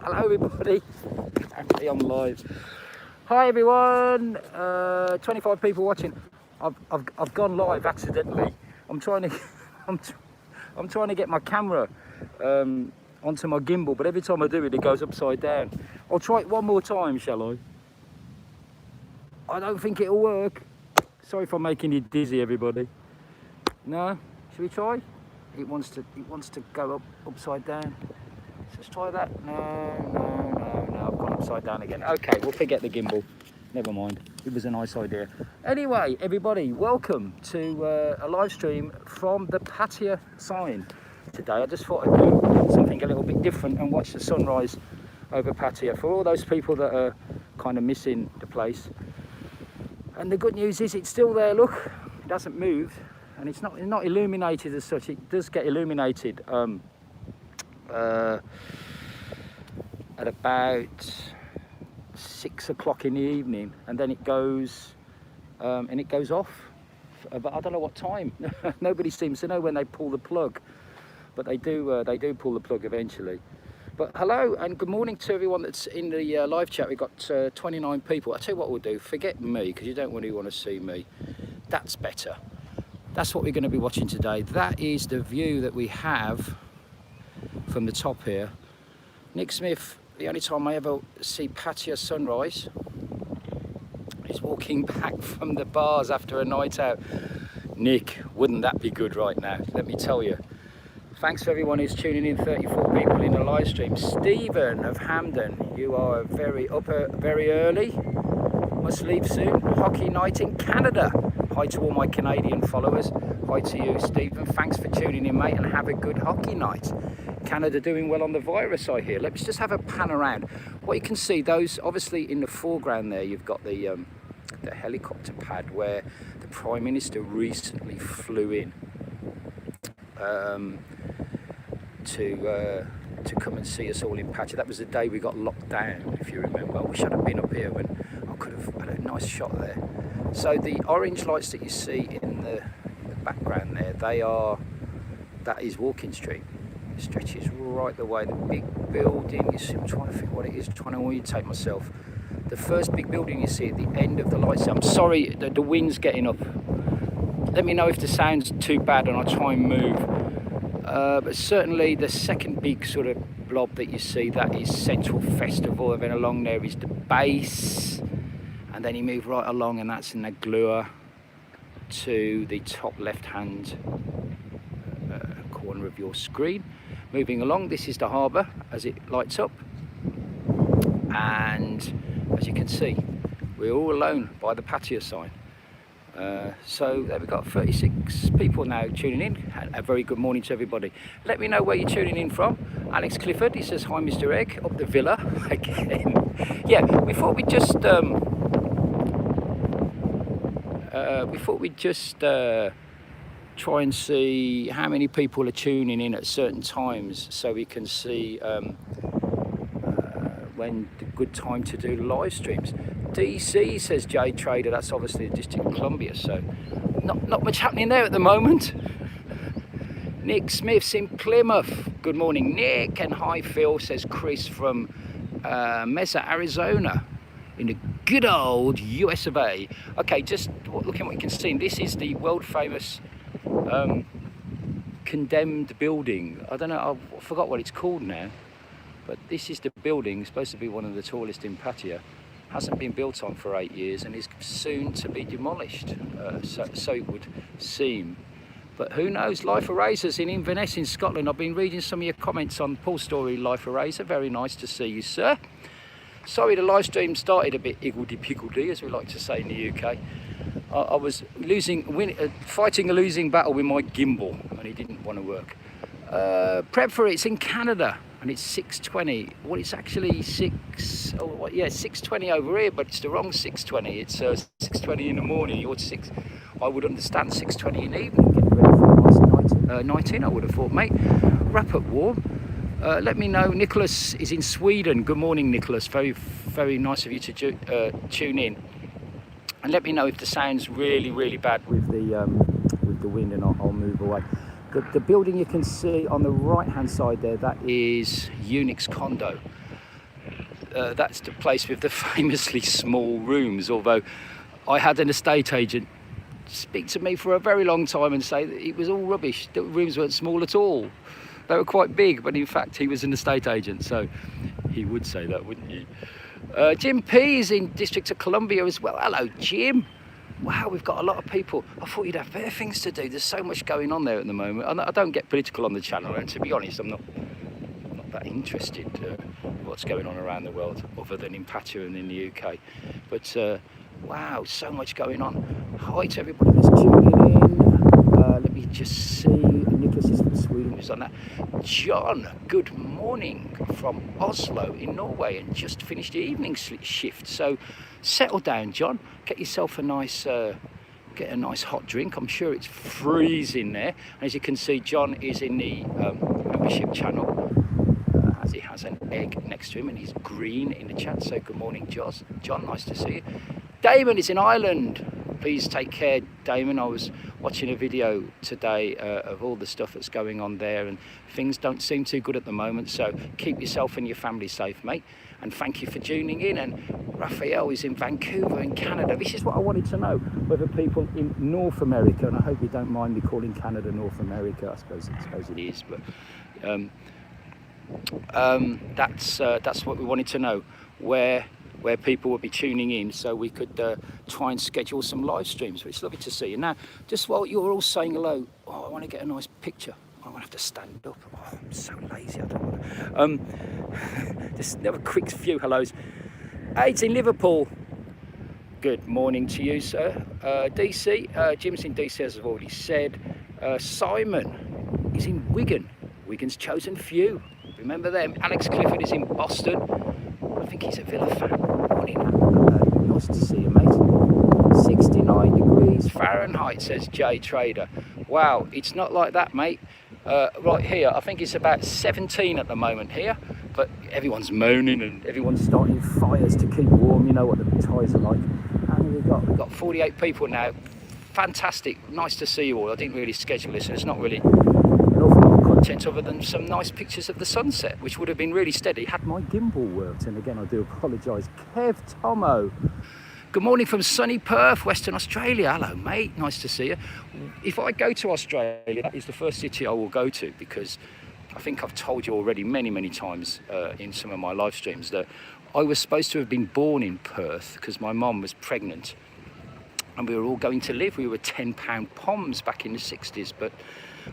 Hello everybody. Actually I'm live. Hi everyone. 25 people watching. I've gone live accidentally. I'm trying to I'm trying to get my camera onto my gimbal, but every time I do it, it goes upside down. I'll try it one more time, shall I? I don't think it'll work. Sorry if I'm making you dizzy, everybody. No? Should we try? It wants to go upside down. So let's try that. No, I've gone upside down again. Okay, we'll forget the gimbal. Never mind. It was a nice idea. Anyway, everybody, welcome to a live stream from the Pattaya sign. Today I just thought I'd do something a little bit different and watch the sunrise over Pattaya for all those people that are kind of missing the place. And the good news is it's still there, look. It hasn't moved. And it's not illuminated as such. It does get illuminated at about 6 o'clock in the evening, and then it goes off. But I don't know what time. Nobody seems to know when they pull the plug, but they do pull the plug eventually. But hello and good morning to everyone that's in the live chat. We've got 29 people. I'll tell you what we'll do. Forget me, because you don't really want to see me. That's better. That's what we're going to be watching today. That is the view that we have from the top here. Nick Smith, the only time I ever see Pattaya sunrise, is walking back from the bars after a night out. Nick, wouldn't that be good right now? Let me tell you. Thanks for everyone who's tuning in, 34 people in the live stream. Stephen of Hamden, you are very early. Must leave soon. Hockey night in Canada. Hi to all my Canadian followers. Hi to you, Stephen. Thanks for tuning in, mate, and have a good hockey night. Canada doing well on the virus, I hear. Let's just have a pan around. What you can see, those obviously in the foreground there, you've got the helicopter pad where the Prime Minister recently flew in to come and see us all in Pattaya. That was the day we got locked down, if you remember. I wish I'd have been up here when I could have had a nice shot there. So the orange lights that you see in the background there, that is Walking Street. It stretches right the way. The big building, you see, I'm trying to think what it is, trying to orientate myself. The first big building you see at the end of the lights. I'm sorry, the wind's getting up. Let me know if the sound's too bad and I'll try and move. But certainly the second big sort of blob that you see, that is Central Festival, and then along there is the base. And then you move right along, and that's Naglua to the top left-hand corner of your screen. Moving along, this is the harbour as it lights up. And as you can see, we're all alone by the Pattaya sign. So there we've got 36 people now tuning in. A very good morning to everybody. Let me know where you're tuning in from. Alex Clifford, he says, hi Mr. Egg, up the villa again. Yeah, we thought we'd just try and see how many people are tuning in at certain times, so we can see when the good time to do live streams. DC, says Jade Trader, that's obviously the District of Columbia, so not much happening there at the moment. Nick Smith's in Plymouth. Good morning, Nick. And hi Phil, says Chris from Mesa, Arizona, in the good old US of A. Okay, just looking at what you can see, this is the world famous condemned building. I don't know, I forgot what it's called now, but this is the building, supposed to be one of the tallest in Pattaya. Hasn't been built on for 8 years and is soon to be demolished, so it would seem. But who knows? Life Erasers in Inverness in Scotland. I've been reading some of your comments on Paul's story, Life Eraser. Very nice to see you, sir. Sorry the live stream started a bit higgledy-piggledy, as we like to say in the UK. I was fighting a losing battle with my gimbal, and it didn't want to work. Prep for it's in Canada, and it's 6:20. Well, it's actually 6:20 over here, but it's the wrong 6:20. It's 6:20 in the morning. You're 6. I would understand 6:20 in the evening. Getting ready for last 19, I would have thought, mate. Wrap up warm. Let me know. Nicholas is in Sweden. Good morning, Nicholas. Very, very nice of you to tune in. And let me know if the sound's really, really bad with the wind, and I'll move away. The building you can see on the right hand side there, that is Unix Condo. that's the place with the famously small rooms, although I had an estate agent speak to me for a very long time and say that it was all rubbish. The rooms weren't small at all. They were quite big, but in fact he was an estate agent, so he would say that, wouldn't you? Jim P is in District of Columbia as well. Hello, Jim. Wow, we've got a lot of people. I thought you'd have better things to do. There's so much going on there at the moment. I don't get political on the channel, and to be honest, I'm not that interested in what's going on around the world, other than in Pattaya and in the UK. But wow, so much going on. Hi to everybody that's tuning in. Let me just see. Nicholas is from Sweden, who's on that. John, good morning from Oslo in Norway, and just finished the evening shift. So settle down, John. Get yourself a nice get a nice hot drink. I'm sure it's freezing there. As you can see, John is in the membership channel, as he has an egg next to him, and he's green in the chat. So good morning, John, nice to see you. Damon is in Ireland. Please take care, Damon. I was watching a video today of all the stuff that's going on there, and things don't seem too good at the moment, so keep yourself and your family safe, mate. And thank you for tuning in. And Raphael is in Vancouver in Canada. This is what I wanted to know, whether people in North America, and I hope you don't mind me calling Canada North America, I suppose it is, but that's what we wanted to know, where people will be tuning in, so we could try and schedule some live streams. It's lovely to see you. Now, just while you're all saying hello, I want to get a nice picture. I'm gonna have to stand up. I'm so lazy, I don't want to. Just have a quick few hellos. Hey, it's in Liverpool. Good morning to you, sir. DC, Jim's in DC, as I've already said. Simon is in Wigan. Wigan's chosen few. Remember them. Alex Clifford is in Boston. I think he's a Villa fan. Morning. Nice to see you, mate. 69 degrees Fahrenheit, says Jay Trader. Wow, it's not like that, mate. Right here, I think it's about 17 at the moment here, but everyone's moaning and everyone's starting fires to keep warm. You know what the ties are like. And we've got 48 people now. Fantastic. Nice to see you all. I didn't really schedule this, and it's not really an awful lot of content other than some nice pictures of the sunset, which would have been really steady had my gimbal worked. And again, I do apologise. Kev Tomo. Good morning from sunny Perth, Western Australia. Hello, mate. Nice to see you. If I go to Australia, that is the first city I will go to, because I think I've told you already many times in some of my live streams that I was supposed to have been born in Perth because my mum was pregnant and we were all going to live. We were £10 poms back in the 60s, but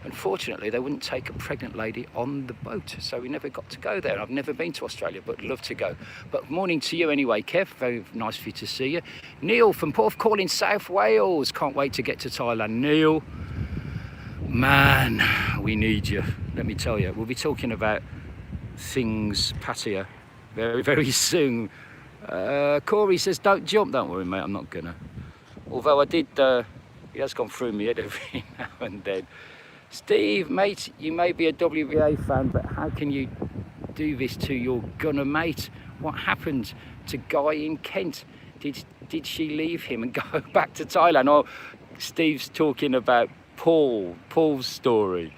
unfortunately they wouldn't take a pregnant lady on the boat, so we never got to go there. I've never been to Australia, but love to go. But morning to you anyway, Kev. Very nice for you to see you. Neil from Porthcawl in South Wales. Can't wait to get to Thailand. Neil, man, we need you. Let me tell you, we'll be talking about things Pattaya very soon. Corey says don't jump. Don't worry, mate, I'm not gonna. Although I did, he has gone through my head every now and then. Steve, mate, you may be a WBA fan, but how can you do this to your gunner mate? What happened to Guy in Kent? Did she leave him and go back to Thailand? Or Steve's talking about Paul's story,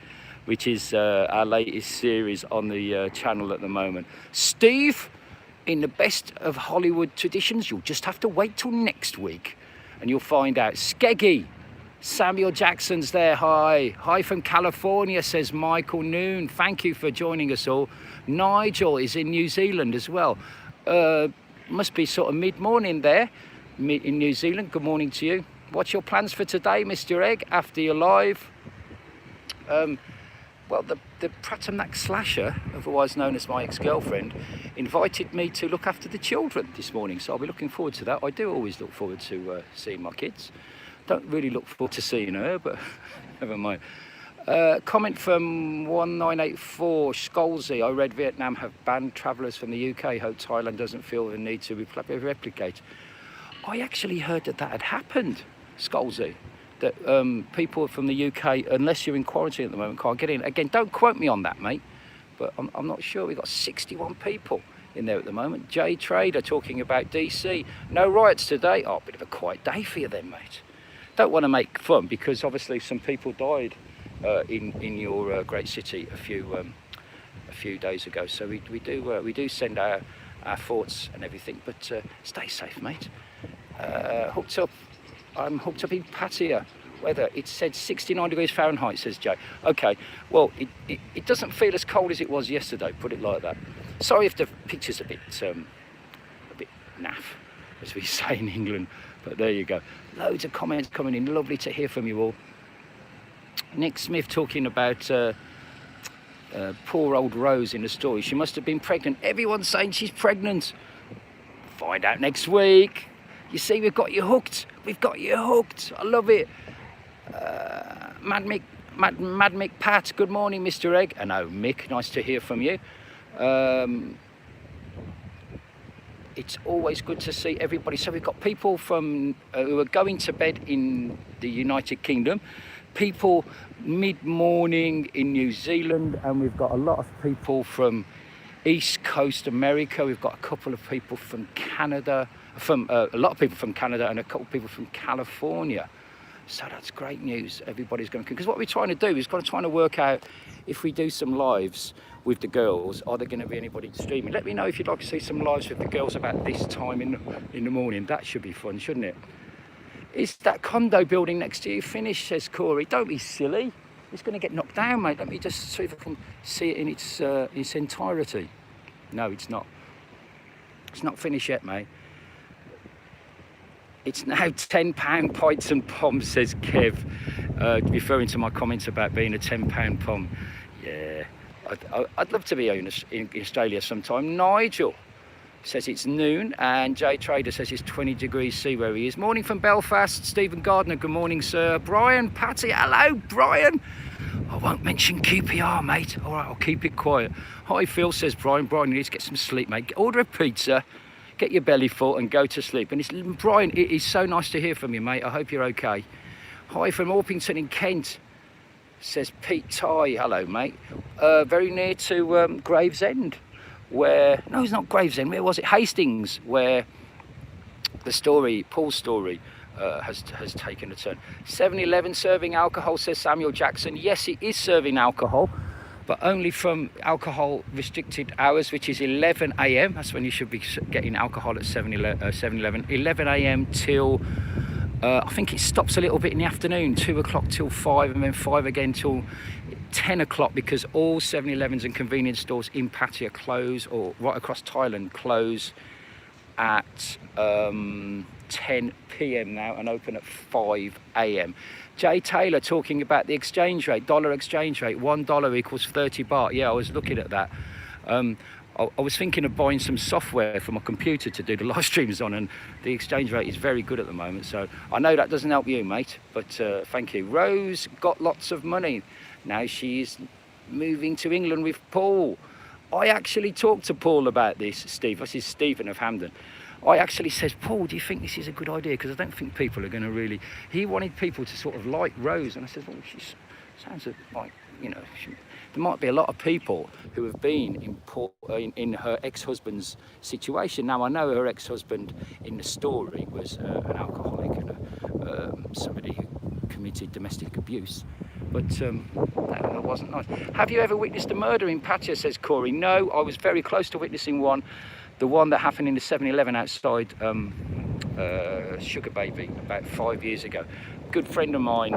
which is our latest series on the channel at the moment. Steve, in the best of Hollywood traditions, you'll just have to wait till next week and you'll find out. Skeggy, Samuel Jackson's there. Hi from California, says Michael Noon. Thank you for joining us all. Nigel is in New Zealand as well. Must be sort of mid-morning there in New Zealand. Good morning to you. What's your plans for today, Mr. Egg, after you're live? Well, the Pratamak Slasher, otherwise known as my ex-girlfriend, invited me to look after the children this morning, so I'll be looking forward to that. I do always look forward to seeing my kids. Don't really look forward to seeing her, but never mind. Comment from 1984, Skolzy. I read Vietnam have banned travellers from the UK. Hope Thailand doesn't feel the need to replicate. I actually heard that had happened, Skolzy. That people from the UK, unless you're in quarantine at the moment, can't get in. Again, don't quote me on that, mate, but I'm not sure. We've got 61 people in there at the moment. Jay Trader talking about DC. No riots today. Oh, a bit of a quiet day for you then, mate. Don't want to make fun, because obviously some people died in your great city a few days ago. So we do send our our thoughts and everything. But stay safe, mate. Hooked up. I'm hooked up in Pattaya. Weather, it said 69 degrees Fahrenheit, says Joe. Okay, well, it doesn't feel as cold as it was yesterday, put it like that. Sorry if the picture's a bit naff, as we say in England, but there you go. Loads of comments coming in, lovely to hear from you all. Nick Smith talking about poor old Rose in the story. She must have been pregnant. Everyone's saying she's pregnant. Find out next week. You see, we've got you hooked. We've got you hooked. I love it. Mad Mick Pat, good morning, Mr. Egg. And oh, Mick, nice to hear from you. It's always good to see everybody. So we've got people from who are going to bed in the United Kingdom, people mid-morning in New Zealand, and we've got a lot of people from East Coast America. We've got a couple of people from Canada, a lot of people from Canada, and a couple of people from California. So that's great news. Everybody's going to, because what we're trying to do is trying to work out if we do some lives with the girls, are there going to be anybody streaming? Let me know if you'd like to see some lives with the girls about this time in the morning. That should be fun, shouldn't it? Is that condo building next to you finished, says Corey? Don't be silly. It's going to get knocked down, mate. Let me just see if I can see it in its entirety. No, it's not. It's not finished yet, mate. It's now £10 pints and poms, says Kev, referring to my comments about being a £10 pom. Yeah, I'd love to be in Australia sometime. Nigel says it's noon, and Jay Trader says it's 20 degrees C where he is. Morning from Belfast, Stephen Gardner, good morning, sir. Brian, Patty, hello, Brian. I won't mention QPR, mate. All right, I'll keep it quiet. Hi, Phil, says Brian. Brian, you need to get some sleep, mate. Order a pizza. Get your belly full and go to sleep. And it's Brian, it is so nice to hear from you, mate. I hope you're okay. Hi from Orpington in Kent, says Pete Ty. Hello, mate. Very near to Gravesend, where, no, it's not Gravesend, where was it? Hastings, where the story, Paul's story, has taken a turn. 7-Eleven serving alcohol, says Samuel Jackson. Yes, it is serving alcohol, but only from alcohol restricted hours, which is 11 AM. That's when you should be getting alcohol at 7-Eleven. 11 AM till, I think it stops a little bit in the afternoon, 2 o'clock till 5, and then 5 again till 10 o'clock, because all 7-Elevens and convenience stores in Pattaya close, or right across Thailand close at 10 PM now and open at 5 AM. Jay Taylor talking about the exchange rate, dollar exchange rate, $1 equals 30 baht. Yeah, I was looking at that. I was thinking of buying some software for my computer to do the live streams on, and the exchange rate is very good at the moment. So I know that doesn't help you, mate, but thank you. Rose got lots of money. Now she's moving to England with Paul. I actually talked to Paul about this, Steve. This is Stephen of Hampden. I actually says, Paul, do you think this is a good idea? Because I don't think people are going to really... He wanted people to sort of like Rose. And I said, well, she sounds like, you know, there might be a lot of people who have been in her ex-husband's situation. Now, I know her ex-husband in the story was an alcoholic and somebody who committed domestic abuse. But that wasn't nice. Have you ever witnessed a murder in Pattaya, says Corey? No, I was very close to witnessing one. The one that happened in the 7-Eleven outside Sugar Baby about 5 years ago. Good friend of mine...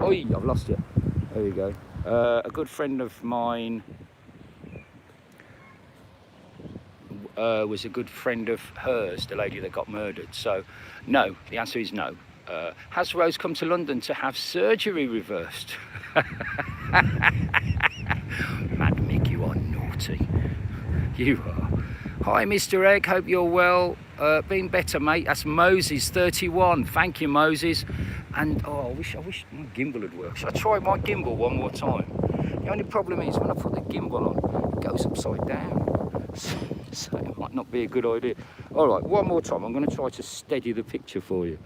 Oi, I've lost you. There you go. A good friend of mine was a good friend of hers, the lady that got murdered. So, no, the answer is no. Has Rose come to London to have surgery reversed? Mad Mick, you are naughty. You are. Hi, Mr. Egg, hope you're well. Been better, mate. That's Moses, 31. Thank you, Moses. And, oh, I wish my gimbal would work. Should I try my gimbal one more time? The only problem is when I put the gimbal on, it goes upside down. So it might not be a good idea. All right, one more time. I'm going to try to steady the picture for you.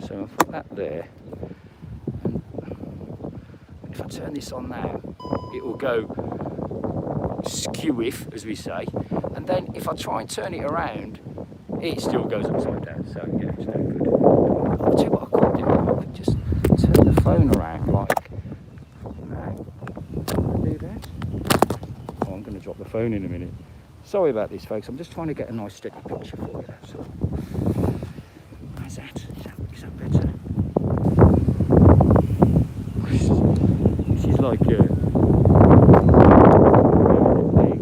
So I'll put that there. And if I turn this on now, it will go skew-if, as we say. And then if I try and turn it around, it still goes upside down. So yeah, it's no good. I'll tell you what I could do. I could just turn the phone around like that. Can I do that? Oh, I'm going to drop the phone in a minute. Sorry about this, folks. I'm just trying to get a nice steady picture for you. That's all. How's that? Is that better? This is like there you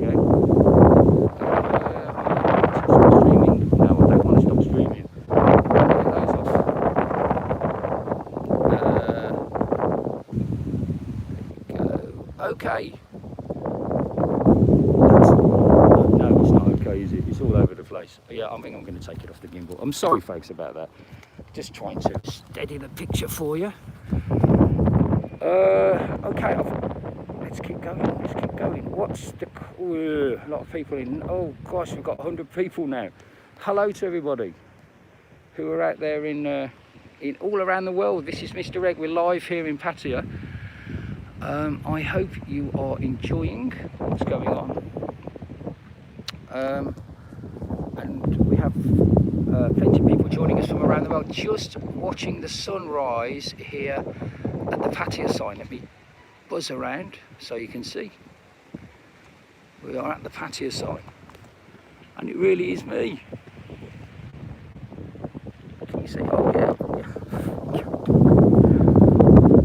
go. Stop streaming. No, I don't want to stop streaming. Get those off. There you go. Okay. No, it's not okay, is it? It's all over the place. Yeah, I think I'm going to take it off the gimbal. I'm sorry, folks, about that. Just trying to steady the picture for you. Okay, let's keep going. Let's keep going. What's the... a lot of people in... Oh, gosh, we've got 100 people now. Hello to everybody who are out there in all around the world. This is Mr. Egg. We're live here in Pattaya. I hope you are enjoying what's going on. And we have plenty of people joining us from around the world, just watching the sunrise here at the patio sign. Let me buzz around so you can see. We are at the patio sign, and it really is me. Can you see? Oh yeah.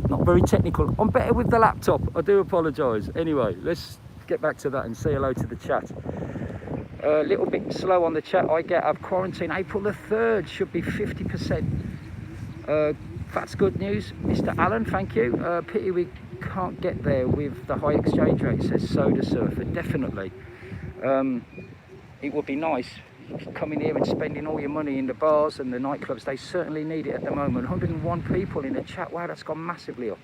Not very technical. I'm better with the laptop. I do apologise. Anyway, let's get back to that and say hello to the chat. A little bit slow on the chat. I get out of quarantine April the 3rd, should be 50%. That's good news, Mr. Allen, thank you. Pity we can't get there with the high exchange rate, says Soda Surfer. Definitely. It would be nice coming here and spending all your money in the bars and the nightclubs. They certainly need it at the moment. 101 people in the chat. Wow, that's gone massively up.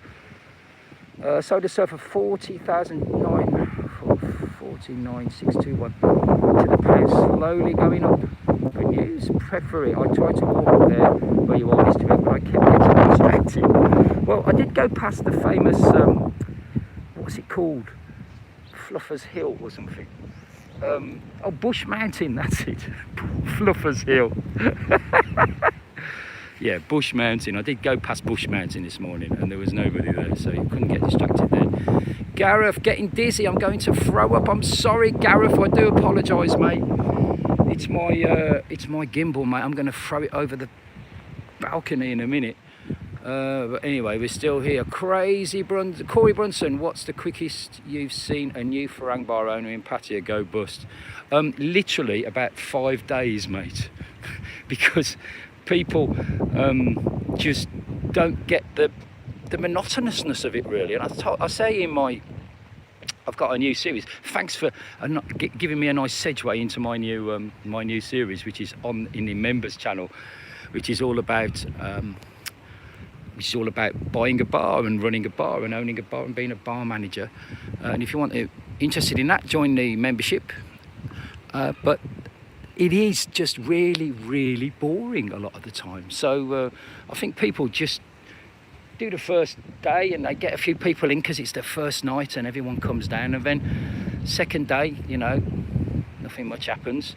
Soda Surfer 49,621 to the pound, slowly going up. Good news. Preferably, I tried to walk there where you are, Mr. Egg, but I kept getting distracted. Well, I did go past the famous, what's it called? Fluffer's Hill or something. Oh, Bush Mountain, that's it. Fluffer's Hill. Yeah, Bush Mountain. I did go past Bush Mountain this morning and there was nobody there, so you couldn't get distracted there. Gareth, getting dizzy. I'm going to throw up. I'm sorry, Gareth. I do apologise, mate. It's my gimbal, mate. I'm going to throw it over the balcony in a minute. But anyway, we're still here. Crazy Corey Brunson, what's the quickest you've seen a new Farang bar owner in Pattaya go bust? Literally about 5 days, mate. Because people just don't get the monotonousness of it, really. And I say in my... I've got a new series. Thanks for giving me a nice segue into my new series, which is in the members channel, which is all about buying a bar and running a bar and owning a bar and being a bar manager. And if you want to interested in that, join the membership. But it is just really, really boring a lot of the time. So I think people just do the first day and they get a few people in because it's their first night and everyone comes down, and then second day, you know, nothing much happens.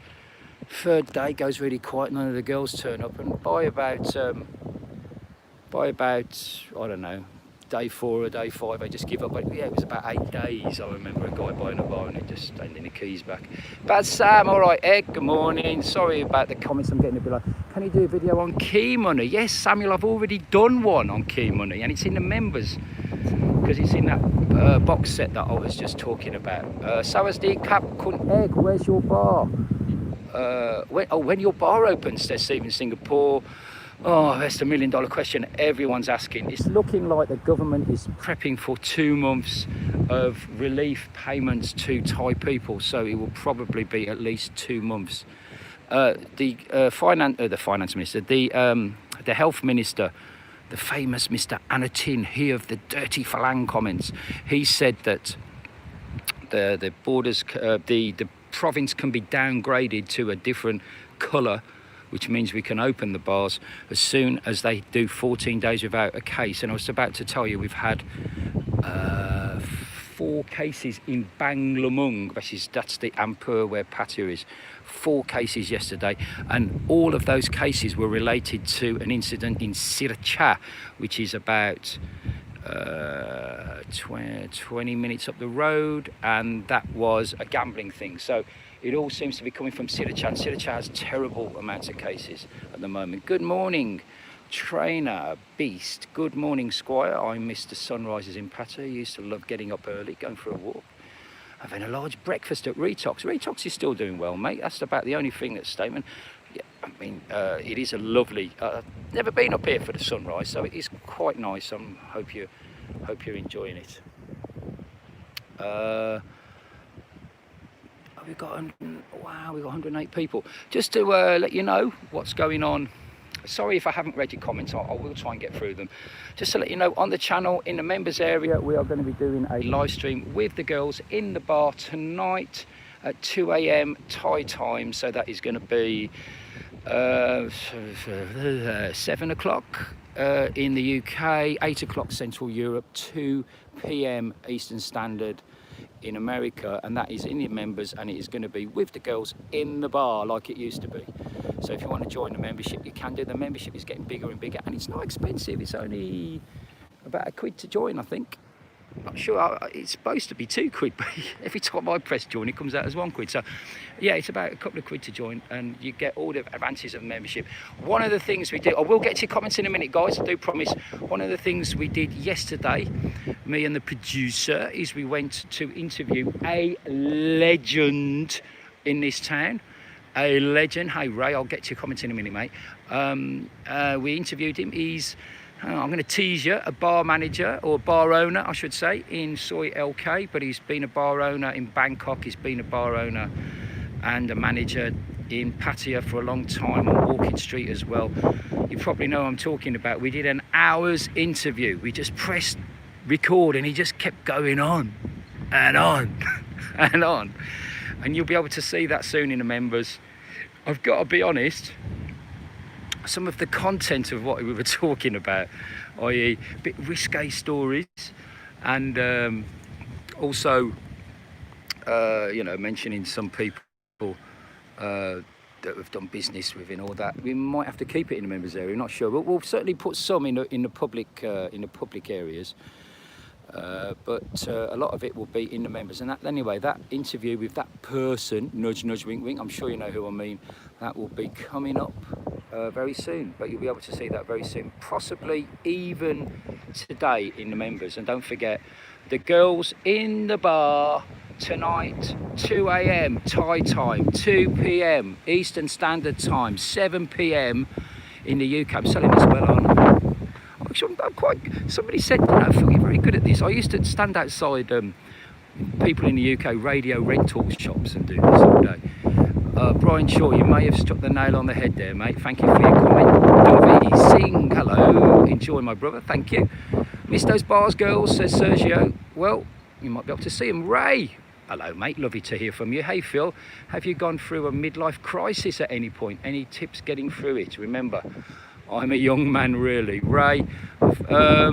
Third day goes really quiet, none of the girls turn up, and by about I don't know, day 4 or day 5, I just give up. But yeah, it was about 8 days. I remember a guy buying a bar and it just handing the keys back. Bad Sam, all right, Ed, good morning. Sorry about the comments. I'm getting a bit like, can you do a video on key money? Yes, Samuel, I've already done one on key money, and it's in the members because it's in that box set that I was just talking about. Sawazdee Cap Kun Egg, where's your bar? When your bar opens, says Stephen Singapore. Oh, that's the $1 million question everyone's asking. It's looking like the government is prepping for 2 months of relief payments to Thai people, so it will probably be at least 2 months. The finance minister, the health minister, the famous Mr. Anatin, he of the dirty Falang comments, he said that the borders, the province can be downgraded to a different colour, which means we can open the bars as soon as they do 14 days without a case. And I was about to tell you, we've had 4 cases in Banglamung, that's the Ampur where Pattaya is. 4 cases yesterday, and all of those cases were related to an incident in Siracha, which is about 20 minutes up the road, and that was a gambling thing. So It all seems to be coming from Sirichan. Sirichan has terrible amounts of cases at the moment. Good morning, Trainer Beast. Good morning, Squire. I miss the sunrises in Pattaya. I used to love getting up early, going for a walk, having a large breakfast at Retox. Retox is still doing well, mate. That's about the only thing that's statement. Yeah, I mean, it is a lovely. Never been up here for the sunrise, so it is quite nice. Hope you're enjoying it. We've got 108 people. Just to let you know what's going on. Sorry if I haven't read your comments. I will try and get through them. Just to let you know, on the channel in the members area, we are going to be doing a live stream with the girls in the bar tonight at 2 AM Thai time. So that is going to be 7 o'clock in the UK, 8 o'clock Central Europe, 2 PM Eastern Standard in America, and that is in the members, and it is going to be with the girls in the bar like it used to be. So if you want to join the membership, you can do. The membership is getting bigger and bigger, and it's not expensive. It's only about £1 to join, I think. Not sure, it's supposed to be £2, but every time I press join it comes out as £1. So yeah, it's about a couple of quid to join, and you get all the advantages of membership. One of the things we did, I will get to your comments in a minute, guys, I do promise. One of the things we did yesterday, me and the producer, is we went to interview a legend in this town. A legend. Hey Ray, I'll get to your comments in a minute, mate. We interviewed him. He's, I'm going to tease you, a bar manager, or bar owner, I should say, in Soi LK, but he's been a bar owner in Bangkok. He's been a bar owner and a manager in Pattaya for a long time, on Walking Street as well. You probably know what I'm talking about. We did an hour's interview. We just pressed record and he just kept going on and on and on. And you'll be able to see that soon in the members. I've got to be honest, some of the content of what we were talking about, i.e. a bit risque stories, and also, you know, mentioning some people that we've done business with and all that. We might have to keep it in the members area, not sure. But we'll certainly put some in the public areas. But a lot of it will be in the members. And that, anyway, that interview with that person, nudge, nudge, wink, wink, I'm sure you know who I mean, that will be coming up very soon. But you'll be able to see that very soon, possibly even today in the members. And don't forget, the girls in the bar tonight, 2 AM Thai time, 2 PM Eastern Standard Time, 7 PM in the UK. I'm selling this well on. I'm quite, somebody said, you know, I feel you're very good at this. I used to stand outside people in the UK radio rental shops and do this all day. Brian Shaw, you may have struck the nail on the head there, mate. Thank you for your comment. Dovey Singh, hello. Enjoy, my brother. Thank you. Miss those bars, girls, says Sergio. Well, you might be able to see him. Ray, hello, mate. Lovely to hear from you. Hey, Phil, have you gone through a midlife crisis at any point? Any tips getting through it? Remember, I'm a young man, really. Ray, I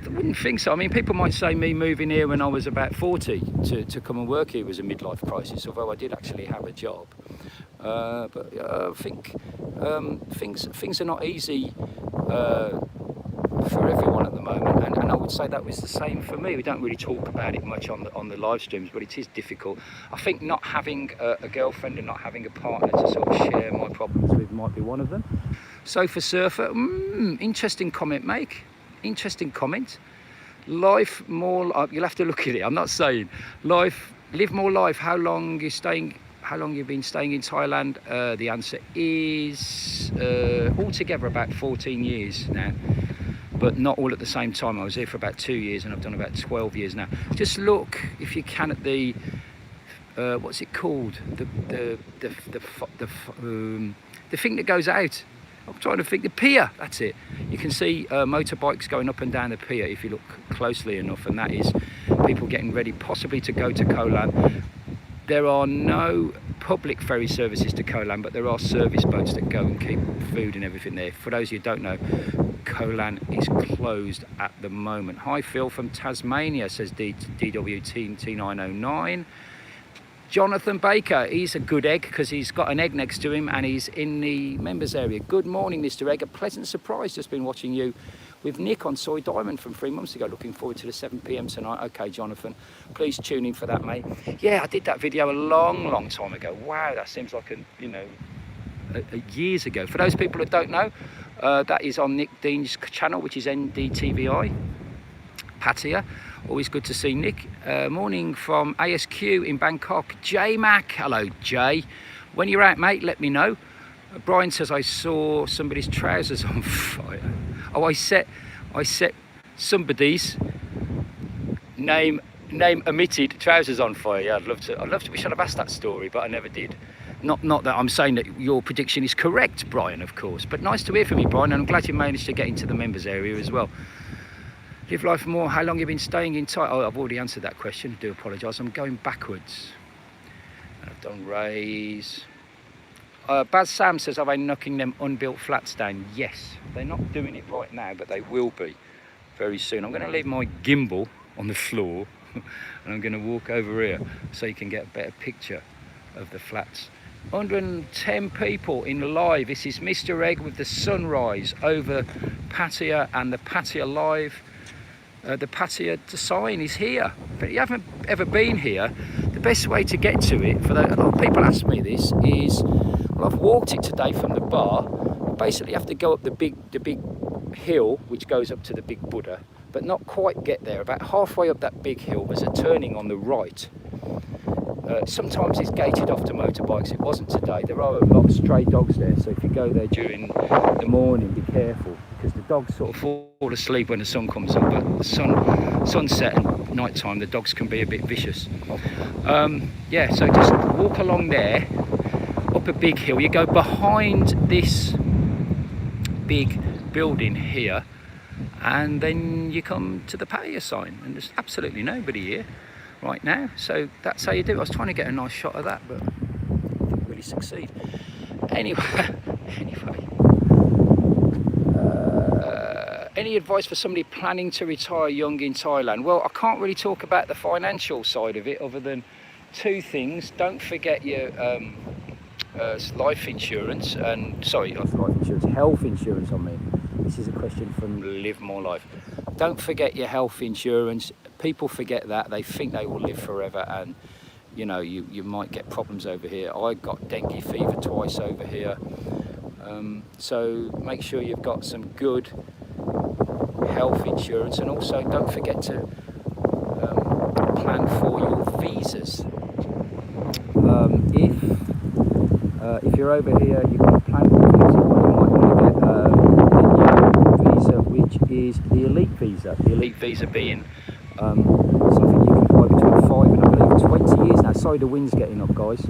wouldn't think so. I mean, people might say me moving here when I was about 40 to come and work here was a midlife crisis, although I did actually have a job. But I think things are not easy for everyone at the moment, and I would say that was the same for me. We don't really talk about it much on the live streams, but it is difficult. I think not having a girlfriend and not having a partner to sort of share my problems with might be one of them. Sofa Surfer, interesting comment, mate. Interesting comment. Life more, you'll have to look at it. I'm not saying life, live more life. How long you've been staying in Thailand? The answer is altogether about 14 years now, but not all at the same time. I was here for about 2 years, and I've done about 12 years now. Just look, if you can, at the what's it called? The thing that goes out. I'm trying to think, the pier, that's it. You can see motorbikes going up and down the pier if you look closely enough, and that is people getting ready possibly to go to Koh Lan. There are no public ferry services to Koh Lan, but there are service boats that go and keep food and everything there. For those of you who don't know, Koh Lan is closed at the moment. Hi Phil from Tasmania, says DWT909. Jonathan Baker, he's a good egg because he's got an egg next to him and he's in the members area. Good morning, Mr. Egg. A pleasant surprise. Just been watching you with Nick on Soy Diamond from 3 months ago. Looking forward to the 7 p.m. tonight. Okay, Jonathan, please tune in for that, mate. Yeah, I did that video a long time ago. Wow, that seems like years ago. For those people that don't know, that is on Nick Dean's channel, which is NDTVI. Pattaya. Always good to see Nick. Morning from ASQ in Bangkok. J Mac, hello Jay. When you're out, mate, let me know. Brian says I saw somebody's trousers on fire. Oh, I set somebody's name omitted trousers on fire. Yeah, I'd love to. We should have asked that story, but I never did. Not that I'm saying that your prediction is correct, Brian, of course. But nice to hear from you, Brian, and I'm glad you managed to get into the members area as well. Live life more. How long have you been staying in Thailand? Oh, I've already answered that question. I do apologise. I'm going backwards. I've done Rays. Baz Sam says, are they knocking them unbuilt flats down? Yes. They're not doing it right now, but they will be very soon. I'm going to leave my gimbal on the floor and I'm going to walk over here so you can get a better picture of the flats. 110 people in live. This is Mr. Egg with the sunrise over Pattaya, and the Pattaya live. The Pattaya sign is here. But you haven't ever been here, the best way to get to it, a lot of people ask me this, is, well, I've walked it today from the bar. You basically have to go up the big hill, which goes up to the big Buddha, but not quite get there. About halfway up that big hill, there's a turning on the right. Sometimes it's gated off to motorbikes. It wasn't today. There are a lot of stray dogs there, so if you go there during the morning, be careful, because the dogs sort of fall asleep when the sun comes up, but the sunset and night time, the dogs can be a bit vicious. Yeah, so just walk along there, up a big hill. You go behind this big building here, and then you come to the patio sign, and there's absolutely nobody here right now, so that's how you do it. I was trying to get a nice shot of that, but didn't really succeed. Anyway, any advice for somebody planning to retire young in Thailand? Well, I can't really talk about the financial side of it other than two things. Don't forget your life insurance, and sorry, not life insurance, health insurance. I mean, this is a question from Live More Life. Don't forget your health insurance. People forget that. They think they will live forever, and you know, you might get problems over here. I got dengue fever twice over here. So make sure you've got some good health insurance, and also don't forget to plan for your visas. If you're over here, you've got a plan for your visa, you might want to get a visa which is the elite visa. The elite visa being something you can buy between 5 and I believe 20 years now. Sorry, the wind's getting up, guys.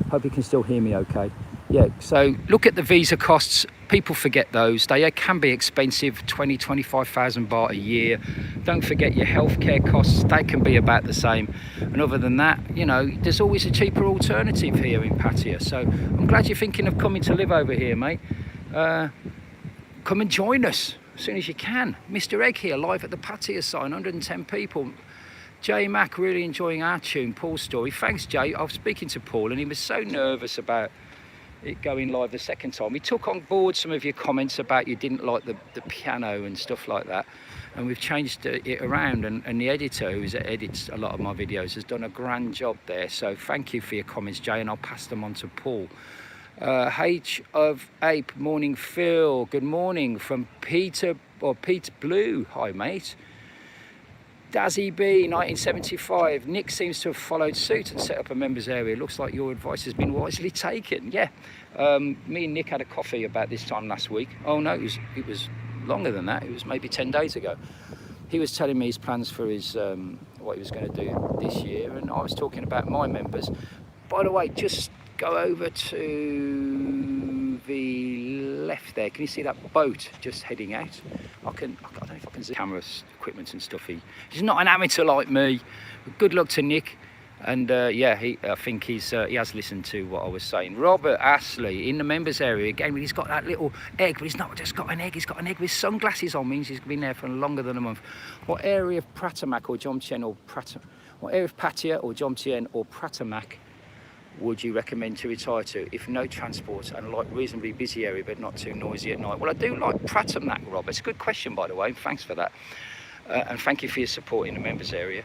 Hope you can still hear me okay. Yeah, so look at the visa costs. People forget those. They can be expensive, 20,000-25,000 baht a year. Don't forget your healthcare costs. They can be about the same. And other than that, you know, there's always a cheaper alternative here in Pattaya. So I'm glad you're thinking of coming to live over here, mate. Come and join us as soon as you can. Mr. Egg here, live at the Pattaya sign, 110 people. J Mac, really enjoying our tune, Paul's story. Thanks, Jay. I was speaking to Paul and he was so nervous about it going live the second time. We took on board some of your comments about you didn't like the piano and stuff like that, and we've changed it around, and the editor who edits a lot of my videos has done a grand job there. So thank you for your comments, Jay, and I'll pass them on to Paul. H of Ape, morning Phil, good morning from Pete Blue. Hi mate. Dazzy B, 1975. Nick seems to have followed suit and set up a members area. Looks like your advice has been wisely taken. Yeah, me and Nick had a coffee about this time last week. Oh no, it was longer than that. It was maybe 10 days ago. He was telling me his plans for his what he was going to do this year, and I was talking about my members. By the way, just go over to the left there. Can you see that boat just heading out? I don't know if I can see camera equipment and stuff. He's not an amateur like me. Good luck to Nick, and yeah, I think he has listened to what I was saying. Robert Astley in the members area again. He's got that little egg, but he's not just got an egg. He's got an egg with sunglasses on. Means he's been there for longer than a month. What area of Pratamak or Jomtien or What area of Pattaya or Jomtien or Pratamak would you recommend to retire to if no transport and like reasonably busy area but not too noisy at night? Well, I do like Pattaya, Rob. It's a good question, by the way. Thanks for that. And thank you for your support in the members area.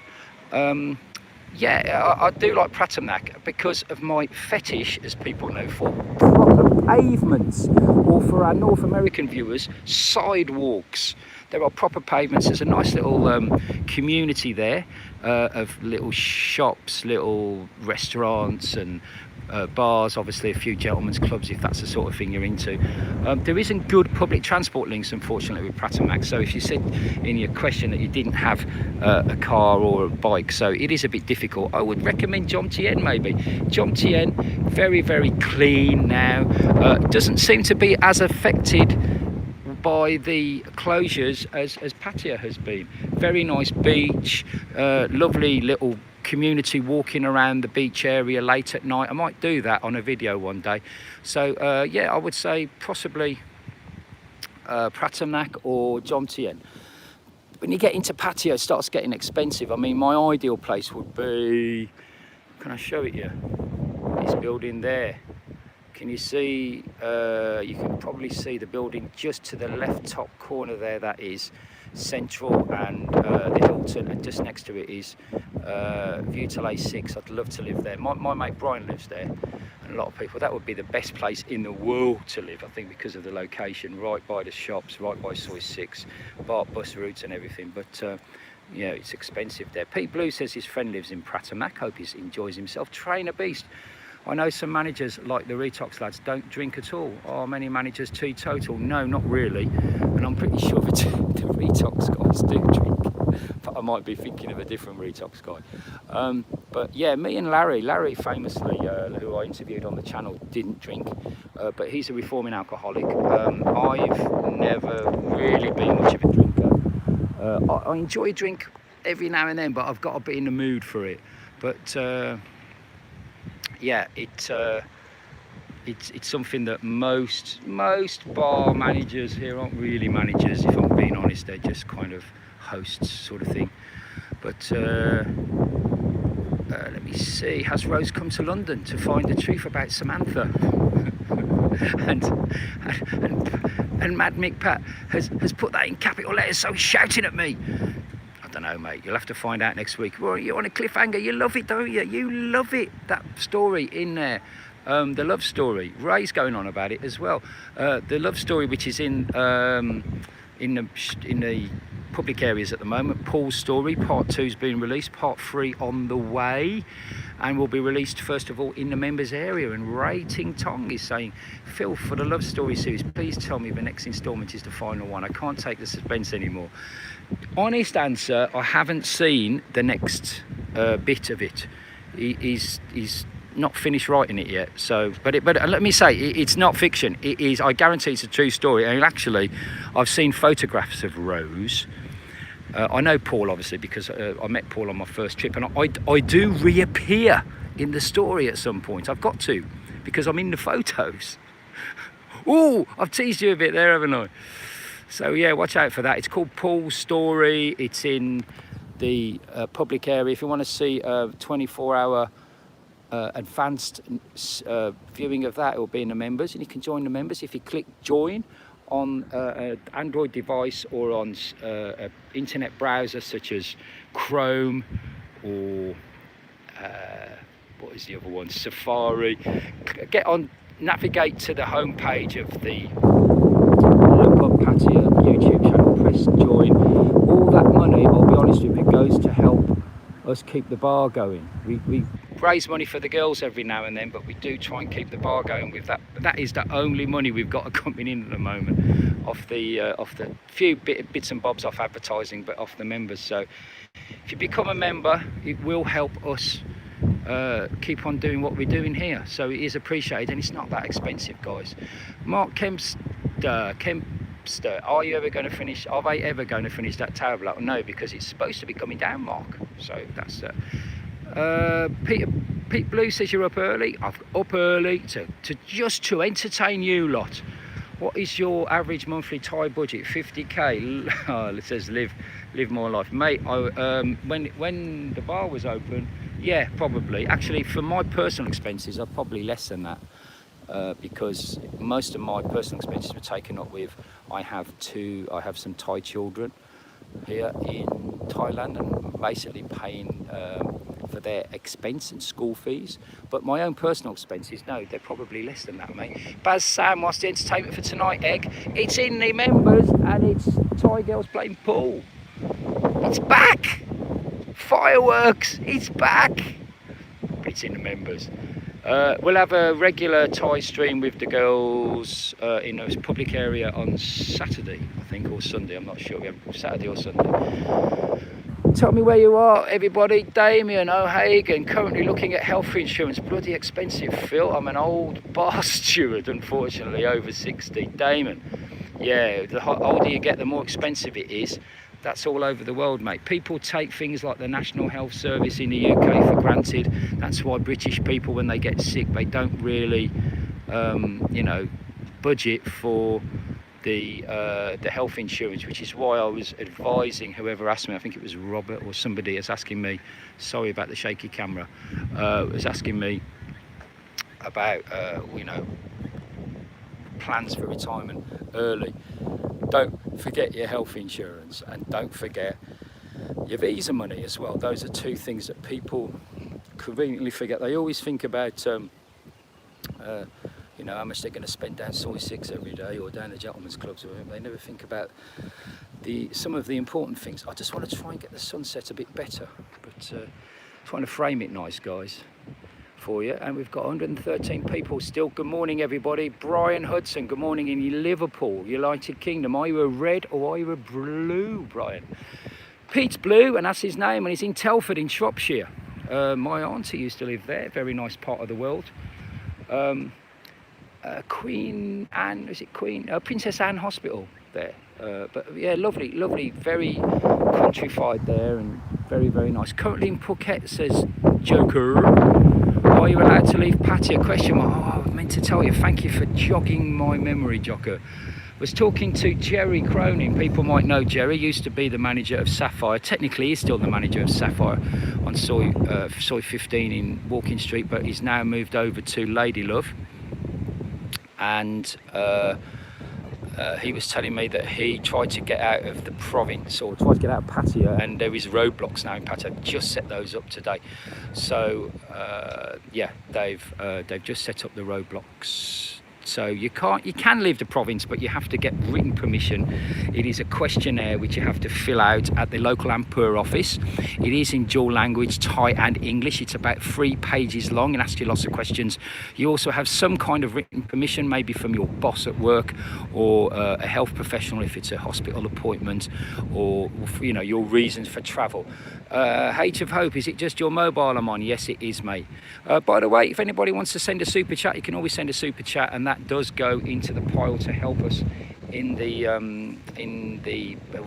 Yeah, I do like Pattaya because of my fetish, as people know, for proper pavements, or for our North American viewers, sidewalks. There are proper pavements. There's a nice little community there of little shops, little restaurants and bars, obviously a few gentlemen's clubs if that's the sort of thing you're into. There isn't good public transport links, unfortunately, with Pattaya. So if you said in your question that you didn't have a car or a bike, so it is a bit difficult. I would recommend Jomtien maybe. Jomtien, very, very clean now. Doesn't seem to be as affected by the closures as Pattaya has been. Very nice beach, lovely little community walking around the beach area late at night. I might do that on a video one day. So yeah, I would say possibly Pattaya or Jomtien. When you get into Pattaya, it starts getting expensive. I mean, my ideal place would be, can I show it you? This building there. Can you see, you can probably see the building just to the left top corner there. That is Central and the Hilton, and just next to it is view to A6. I'd love to live there. My mate Brian lives there, and a lot of people, that would be the best place in the world to live, I think, because of the location, right by the shops, right by Soy 6, bus routes and everything. But yeah, it's expensive there. Pete Blue says his friend lives in Pattaya. Hope he enjoys himself. Train a beast. I know some managers, like the Retox lads, don't drink at all. Are many managers teetotal? No, not really. And I'm pretty sure the Retox guys do drink. But I might be thinking of a different Retox guy. But yeah, me and Larry famously, who I interviewed on the channel, didn't drink. But he's a reforming alcoholic. I've never really been much of a drinker. I enjoy a drink every now and then, but I've got to be in the mood for it. But yeah, it's something that most bar managers here aren't really managers, if I'm being honest. They're just kind of hosts sort of thing. But let me see, has Rose come to London to find the truth about Samantha? and Mad Mick Pat has put that in capital letters, so he's shouting at me. I don't know, mate. You'll have to find out next week. Well, you're on a cliffhanger. You love it, don't you? You love it. That story in there, the love story. Ray's going on about it as well. The love story, which is in the public areas at the moment. Paul's story, part 2's been released. Part 3 on the way, and will be released first of all in the members area. And Ray Ting Tong is saying, Phil, for the love story series, please tell me the next instalment is the final one. I can't take the suspense anymore. Honest answer, I haven't seen the next bit of it. He's not finished writing it yet. So, but let me say, it's not fiction. It is. I guarantee it's a true story. And actually, I've seen photographs of Rose. I know Paul, obviously, because I met Paul on my first trip, and I do reappear in the story at some point. I've got to, because I'm in the photos. Oh, I've teased you a bit there, haven't I? So yeah, watch out for that. It's called Paul's Story. It's in the public area. If you want to see a 24-hour advanced viewing of that, it will be in the members, and you can join the members if you click join on an Android device or on an internet browser such as Chrome or what is the other one, Safari. Get on, navigate to the home page of the Pattaya YouTube channel, press join. All that money, I'll be honest with you, goes to help us keep the bar going. We raise money for the girls every now and then, but we do try and keep the bar going with that. But that is the only money we've got coming in at the moment off the few bits and bobs off advertising, but off the members. So if you become a member, it will help us keep on doing what we're doing here. So it is appreciated, and it's not that expensive, guys. Mark Kempster, are you ever going to finish? Are they ever going to finish that tower block? No, because it's supposed to be coming down, Mark. So that's Pete Blue says you're up early. I'm up early to entertain you lot. What is your average monthly Thai budget? 50k. Oh, it says live more life, mate. When the bar was open, Yeah, probably. Actually, for my personal expenses, are probably less than that. Because most of my personal expenses were taken up with, I have some Thai children here in Thailand, and basically paying for their expense and school fees. But my own personal expenses, no, they're probably less than that, mate. Baz Sam, what's the entertainment for tonight, Egg? It's in the members, and it's Thai girls playing pool. It's back! Fireworks, it's back! But it's in the members. We'll have a regular Thai stream with the girls in a public area on Saturday, I think, or Sunday. I'm not sure. We have Saturday or Sunday. Tell me where you are, everybody. Damien O'Hagan, currently looking at health insurance. Bloody expensive, Phil. I'm an old bar steward, unfortunately, over 60. Damon, yeah, the older you get, the more expensive it is. That's all over the world, mate. People take things like the National Health Service in the UK for granted. That's why British people, when they get sick, they don't really, you know, budget for the health insurance, which is why I was advising whoever asked me, I think it was Robert or somebody is asking me, sorry about the shaky camera, was asking me about, you know, plans for retirement early. Don't forget your health insurance, and don't forget your visa money as well. Those are two things that people conveniently forget. They always think about, you know, how much they're going to spend down Soy 6 every day or down the gentlemen's clubs. Or they never think about some of the important things. I just want to try and get the sunset a bit better, but trying to frame it nice, guys, for you. And we've got 113 people still. Good morning, everybody. Brian Hudson, good morning in Liverpool, United Kingdom. Are you a red or are you a blue, Brian? Pete's blue, and that's his name, and he's in Telford in Shropshire. My auntie used to live there, very nice part of the world. Queen Anne, is it Queen? Princess Anne Hospital there. But yeah, lovely, lovely, very countrified there, and very, very nice. Currently in Phuket, says Joker. Are you allowed to leave Pattaya? Question mark. Oh, I meant to tell you, thank you for jogging my memory, Jocker. Was talking to Jerry Cronin. People might know Jerry, used to be the manager of Sapphire. Technically, he's still the manager of Sapphire on Soy 15 in Walking Street, but he's now moved over to Lady Love. And he was telling me that he tried to get out of the province, or tried to get out of Pattaya, and there is Roadblocks now in Pattaya. Just set those up today. So yeah, they've just set up the Roadblocks. So you can leave the province, but you have to get written permission. It is a questionnaire which you have to fill out at the local Ampur office. It is in dual language, Thai and English. It's about 3 pages long and asks you lots of questions. You also have some kind of written permission, maybe from your boss at work, or a health professional if it's a hospital appointment, or, you know, your reasons for travel. H of Hope, is it just your mobile I'm on? Yes, it is, mate. By the way, if anybody wants to send a super chat, you can always send a super chat, and that does go into the pile to help us in the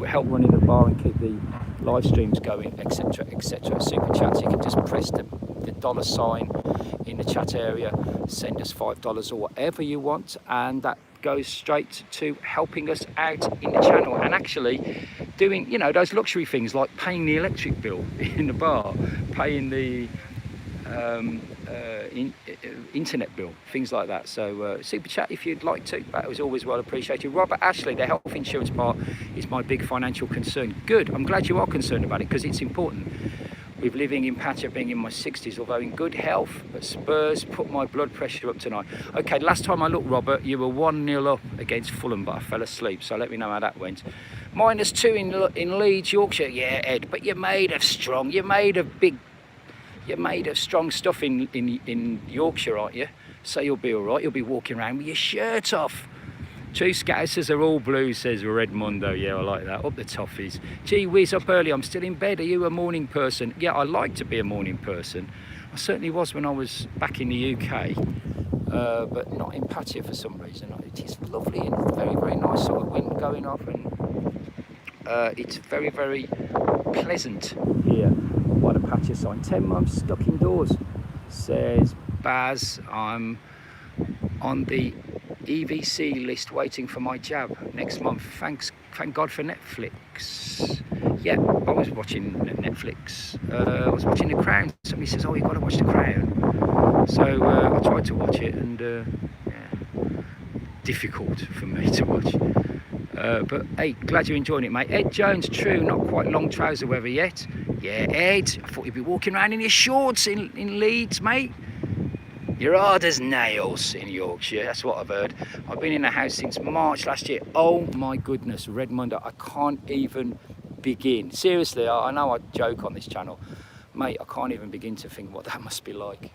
help running the bar and keep the live streams going, etc., etc. Super chats, you can just press the $ in the chat area, send us $5 or whatever you want, and that goes straight to helping us out in the channel, and actually doing, you know, those luxury things like paying the electric bill in the bar, paying the internet bill, things like that. So super chat if you'd like to, that was always well appreciated. Robert Ashley, the health insurance part is my big financial concern. Good, I'm glad you are concerned about it, because it's important. With living in Pattaya, being in my 60s, although in good health, but Spurs put my blood pressure up tonight. Okay, last time I looked, Robert, you were 1-0 up against Fulham, but I fell asleep, so let me know how that went. -2 in Leeds, Yorkshire. Yeah, Ed, but you're made of strong, you're made of strong stuff in Yorkshire, aren't you? So you'll be all right, you'll be walking around with your shirt off. True Scousers are all blue, says Redmundo. Yeah, I like that. Up the toffees. Gee whiz, up early. I'm still in bed. Are you a morning person? Yeah, I like to be a morning person. I certainly was when I was back in the UK, but not in Pattaya for some reason. It is lovely and very, very nice sort of wind going off, and it's very, very pleasant here by the Pattaya sign. 10 months stuck indoors, says Baz. I'm on the EVC list waiting for my jab next month. Thank God for Netflix. yeah, I was watching Netflix. I was watching The Crown. Somebody says, "Oh, you've got to watch The Crown." So I tried to watch it, and yeah, difficult for me to watch. But hey, glad you're enjoying it, mate. Ed Jones, true, not quite long trouser weather yet. Yeah, Ed, I thought you'd be walking around in your shorts in Leeds, mate. You're hard as nails in Yorkshire, that's what I've heard. I've been in the house since March last year. Oh my goodness, Red Monday, I can't even begin. Seriously, I know I joke on this channel. Mate, I can't even begin to think what that must be like.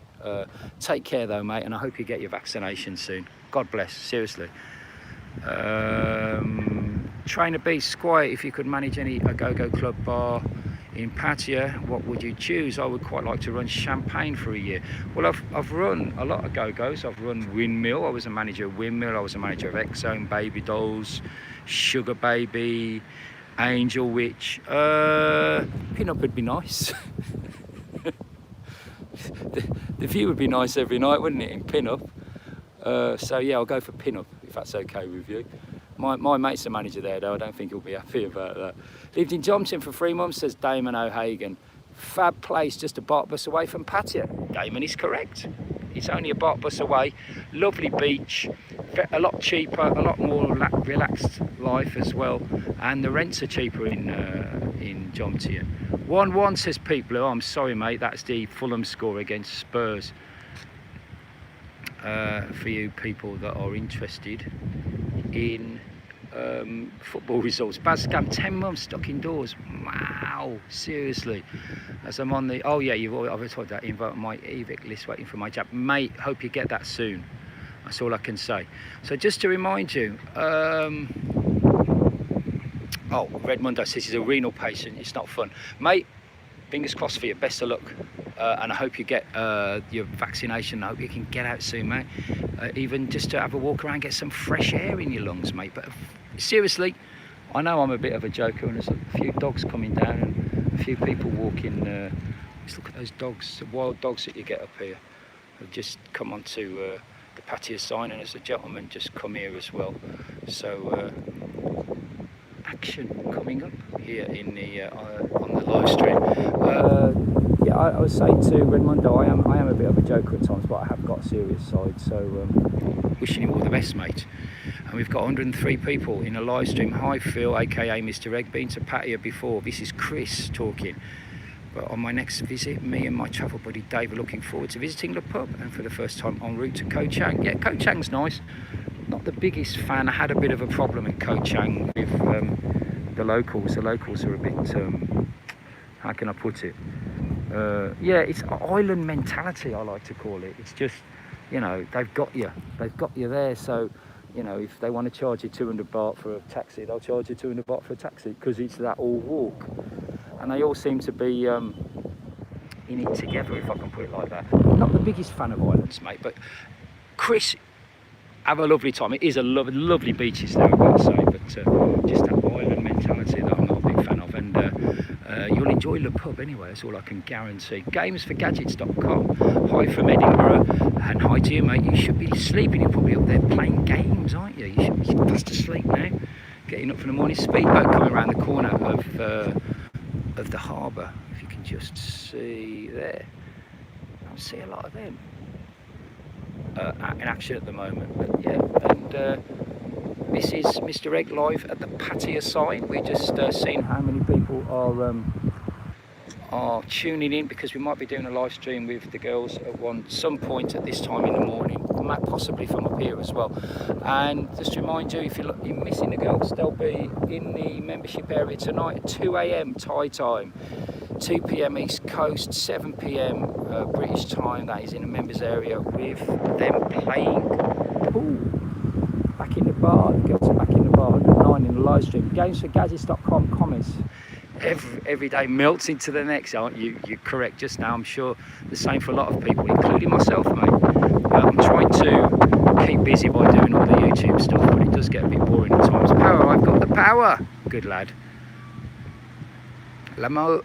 Take care though, mate, and I hope you get your vaccination soon. God bless, seriously. Trainer Beast, quiet, if you could manage a go-go club bar in Pattaya, what would you choose? I would quite like to run Champagne for a year. Well, I've run a lot of go-go's. I've run Windmill. I was a manager of Windmill. I was a manager of X-Zone, Baby Dolls, Sugar Baby, Angel Witch. Pin-up would be nice. the view would be nice every night, wouldn't it, in Pin-up? So yeah, I'll go for Pin-up, if that's okay with you. My mate's the manager there though, I don't think he'll be happy about that. Lived in Johnson for 3 months, says Damon O'Hagan. Fab place, just a BART bus away from Pattaya. Damon is correct. It's only a BART bus away. Lovely beach, a lot cheaper, a lot more relaxed life as well. And the rents are cheaper in Johnson. 1-1 says Pete Blue. I'm sorry mate, that's the Fulham score against Spurs. For you people that are interested in football results. Bascam, 10 months stuck indoors. Wow, seriously. As I'm on the, oh yeah, I've told that, invite my evic list waiting for my jab. Mate, hope you get that soon. That's all I can say. So just to remind you, oh, Red Mundo says he's a renal patient. It's not fun. Mate, fingers crossed for you, best of luck. And I hope you get your vaccination. I hope you can get out soon, mate. Even just to have a walk around, get some fresh air in your lungs, mate. But seriously, I know I'm a bit of a joker, and there's a few dogs coming down and a few people walking. Let's look at those dogs, the wild dogs that you get up here. Have just come onto the patio sign, and there's a gentleman just come here as well. So action coming up here in the on the live stream. Yeah, I was saying to Redmundo, I am a bit of a joker at times, but I have got a serious side. So wishing you all the best, mate. And we've got 103 people in a live stream. Hi Phil, aka Mr. Egg. Been to Pattaya before. This is Chris talking. But on my next visit, me and my travel buddy Dave are looking forward to visiting the pub, and for the first time en route to Koh Chang. Yeah, Koh Chang's nice. Not the biggest fan. I had a bit of a problem in Koh Chang with the locals. The locals are a bit, how can I put it? Yeah, it's island mentality, I like to call it. It's just, you know, they've got you there. So, you know, if they want to charge you 200 baht for a taxi, they'll charge you 200 baht for a taxi, because it's that all walk. And they all seem to be in it together, if I can put it like that. Not the biggest fan of islands, mate, but Chris, have a lovely time. It is a lovely beaches there, I've got to say, but just that island mentality that I'm not a big fan of. And you'll enjoy the pub anyway, that's all I can guarantee. Gamesforgadgets.com. Hi from Edinburgh, and hi to you, mate. You should be sleeping. You're probably up there playing games, aren't you? You should be fast asleep now, getting up for the morning. Speedboat coming around the corner of the harbour, if you can just see there. I don't see a lot of them in action at the moment, but yeah. And this is Mr. Egg live at the Pattaya sign. We're just seeing how many people are tuning in, because we might be doing a live stream with the girls at some point at this time in the morning, possibly from up here as well. And just to remind you, if you're missing the girls, they'll be in the membership area tonight at 2 AM Thai time, 2 PM East Coast, 7 PM British time. That is in the members area, with them playing pool. Back in the bar, the girls are back in the bar, 109 in the live stream. Gamesforgadgets.com comments. Every day melts into the next, aren't you? You're correct just now. I'm sure the same for a lot of people, including myself, mate. I'm trying to keep busy by doing all the YouTube stuff, but it does get a bit boring at times. Power, I've got the power. Good lad. Lamai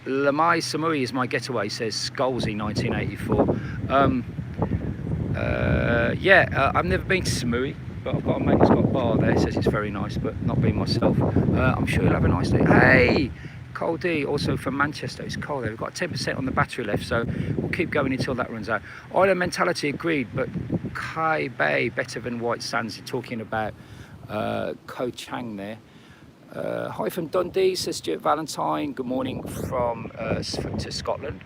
Samui is my getaway, says Skolzy 1984. Yeah, I've never been to Samui, but I've got a mate who's got a bar there. Says it's very nice, but not been myself. I'm sure you'll have a nice day. Hey, Cold D, also from Manchester. It's cold. We've got 10% on the battery left, so we'll keep going until that runs out. Island mentality, agreed, but Kai Bay better than White Sands. You're talking about Koh Chang there. Hi from Dundee, says Stuart Valentine. Good morning from to Scotland.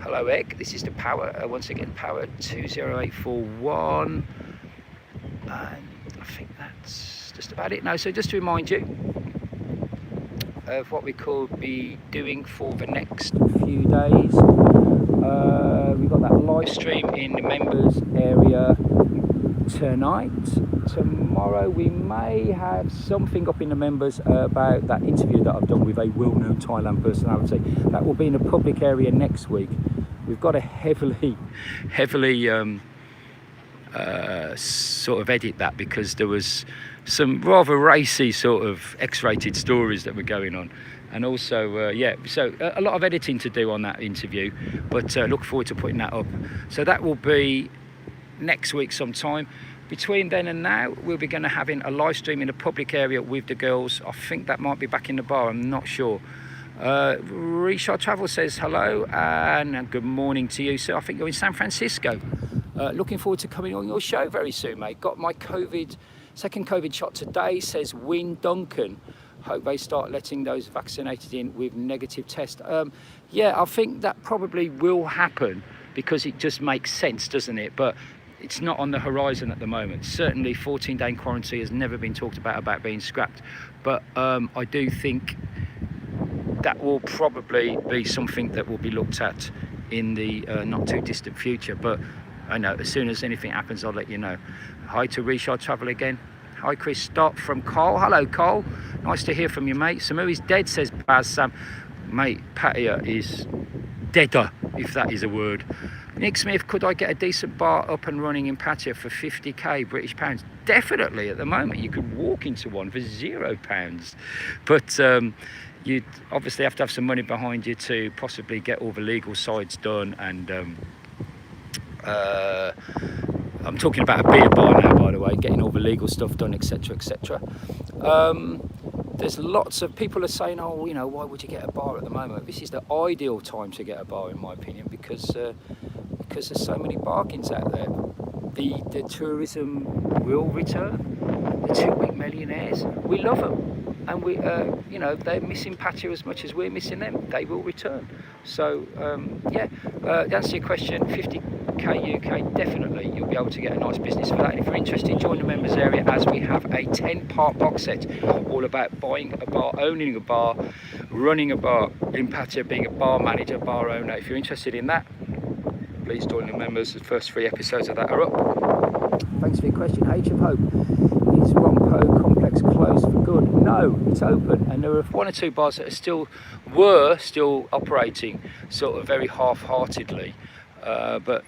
Hello, Egg. This is the power. Once again, power 20841. And I think that's just about it now. So just to remind you of what we could be doing for the next few days. We've got that live stream in the members area tonight. Tomorrow we may have something up in the members about that interview that I've done with a well-known Thailand personality. That will be in a public area next week. We've got to heavily sort of edit that, because there was some rather racy sort of X-rated stories that were going on, and also yeah, so a lot of editing to do on that interview, but look forward to putting that up. So that will be next week sometime. Between then and now, we'll be going to having a live stream in a public area with the girls. I think that might be back in the bar, I'm not sure. Richard Travel says hello and good morning to you. So I think you're in San Francisco. Looking forward to coming on your show very soon, mate. Got my second COVID shot today, says Win Duncan. Hope they start letting those vaccinated in with negative test. Yeah, I think that probably will happen, because it just makes sense, doesn't it? But it's not on the horizon at the moment. Certainly 14-day quarantine has never been talked about being scrapped. But I do think that will probably be something that will be looked at in the not too distant future. But I know as soon as anything happens, I'll let you know. Hi to Richard Travel again. Hi Chris Stott from Cole. Hello Cole. Nice to hear from you, mate. Samui's dead, says Baz Sam. Mate, Pattaya is deader, if that is a word. Nick Smith, could I get a decent bar up and running in Pattaya for 50k British pounds? Definitely. At the moment you could walk into one for £0, but you'd obviously have to have some money behind you to possibly get all the legal sides done, and I'm talking about a beer bar now, by the way, getting all the legal stuff done, etc, etc. There's lots of people are saying, oh, you know, why would you get a bar at the moment? This is the ideal time to get a bar, in my opinion, because there's so many bargains out there. The tourism will return. The 2-week millionaires, we love them, and we, you know, they're missing Pattaya as much as we're missing them. They will return. So yeah, to answer your question, 50k UK, definitely you'll be able to get a nice business for that. And if you're interested, join the members area, as we have a 10-part box set all about buying a bar, owning a bar, running a bar in Pattaya, being a bar manager, bar owner. If you're interested in that, please join the members. The first 3 episodes of that are up. Thanks for your question. Age of Hope. Is Rompo complex closed for good? No, it's open, and there are 1 or 2 bars that are still operating sort of very half-heartedly. But